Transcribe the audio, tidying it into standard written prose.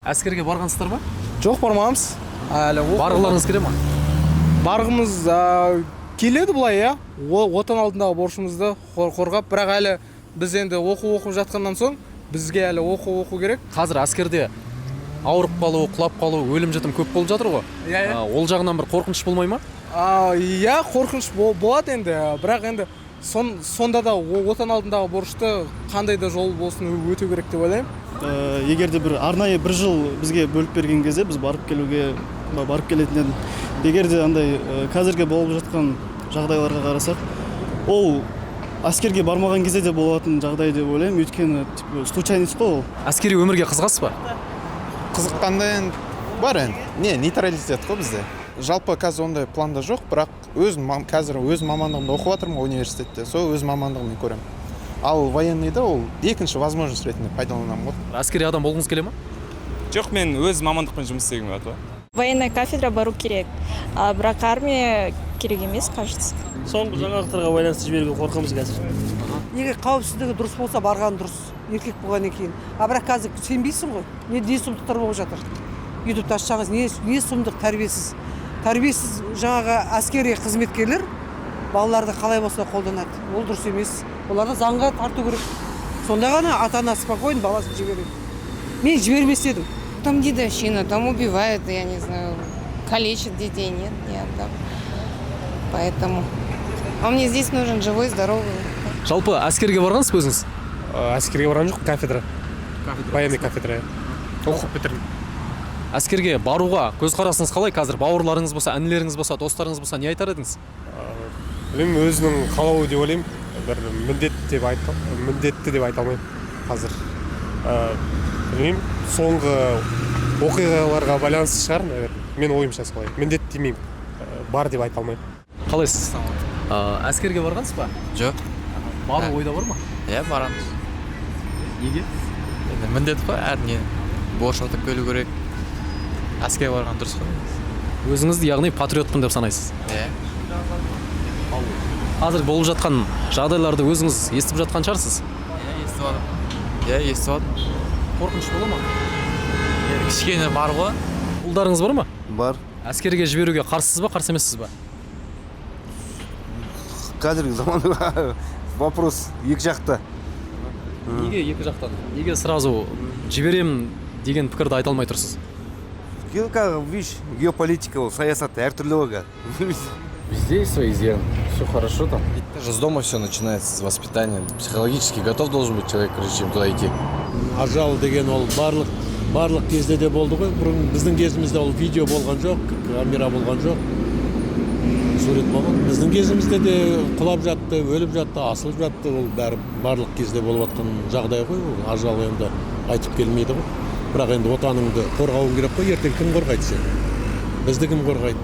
Әскерге барғансыздар ма? Жоқ, бармамыз. Әлі Барғыларыңыз келе ма? барғымыз келеді бұлай, иә. Отан алдындағы борышымызды қорғап, бірақ әлі біз енді оқып жатқаннан соң бізге әлі оқу керек. Қазір әскерде ауырып қалу, құлап қалу, өлім жітім көп болып жатыр ғой. Иә. Ол жағынан бір қорқыныш болмай ма? Иә, қорқыныш болады енді, бірақ енді сонда да отан алдындағы борышты қандай да жол болсын өтеу керек деп ойлаймын. Егер де бір арнайы бір жыл бізге бөліп берген кезде біз барып келетін едім. Егер де андай қазірге болып жатқан жағдайларға қарасақ, ол әскерге бармаған кезде де болатын жағдай деп ойлаймын, өйткені случайность қой ол. Әскери өмірге қызығасыз ба? Қызыққанда енді бар енді. Нейтралитет қой бізде. Жалпы қазір ондай планда жоқ, бірақ қазір өз мамандығымда оқып жатырмын университетте, сол өз мамандығымды көремін. Ал военныйда ол екінші возможность ретінде пайдаланамын ғой. Әскери адам болғыңыз келе ма? Жоқ, мен өз мамандықпен жұмыс істегім келеді. Военная кафедра бару керек, бірақ армия керек емес, кажется. Соңғы жаңалықтарға байланысты жіберуге қорқамыз қазір. Егер қауіпсіздігі дұрыс болса, барған дұрыс, еркек болғаннан кейін. Бірақ қазір сенбейсің ғой, не сұмдықтар болып жатыр. ютубта ашсаңыз, не сұмдық, тәрбиесіз жаңағы әскери қызметкерлер балаларды қалай болса қолданады. Ол дұрыс емес. Оларды заңға тарту керек. Сонда ғана ата-ана спокойно баласын жібереді. Мен жібермес едім. Там дедовщина, там убивают, я не знаю, калечат детей, нет, не отдам. Поэтому. А мне здесь нужен живой, здоровый. Жалпы әскерге барғансыз ба өзіңіз? Әскерге барған жоқ, кафедра. Военный кафедра. Оқып бітірдім. Әскерге баруға көзқарасыңыз қалай? Қазір бауырларыңыз болса, інілеріңіз болса, достарыңыз болса, не айтар едіңіз? Білмеймін, өзінің қалауы деп ойлаймын. Бір міндетті деп айта алмаймын қазір. Білмеймін, соңғы оқиғаларға байланысты шығар, мен ойымша солай. Міндетті демеймін, бар деп айта алмаймын. Қалайсыз? Әскерге барғансыз ба? Жоқ. Бару ойда бар ма? Иә, барамыз. Неге? Міндет қой, әріне борыш өтеп келу керек. Әскерге барған дұрыс қой. Өзіңізді яғни патриотпын деп санайсыз? Иә. Қазір болып жатқан жағдайларды өзіңіз естіп жатқан шығарсыз? Иә, естіп алдым. Қорқыныш бола ма? Кішкене бар ғой. Ұлдарыңыз бар ма? Бар. Әскерге жіберуге қарсысыз ба, қарсы емессіз ба? Қазіргі заманда вопрос екі жақта. Неге екі жақтан? Неге сразу жіберем деген пікірді айта алмай тұрсыз? Видишь, геополитика, саясат әртүрлі. Везде есть свои изъяны, все хорошо там. Даже с дома все начинается, с воспитания. Психологически готов должен быть человек, прежде чем туда идти. Ажал деген ол барлық кезде де болды ғой. Бұрын біздің кезімізде ол видео болған жоқ, камера болған жоқ. Сурет болған. Біздің кезімізде де құлап жатты, өліп жатты, асылып жатты. Ол барлық кезде болып жатқан жағдай ғой. Ажал енді айтып келмейді ғой. Бірақ енді отаныңды қорғауың керек қой, ертең кім қорғайды сені? Бізді кім қорғайды?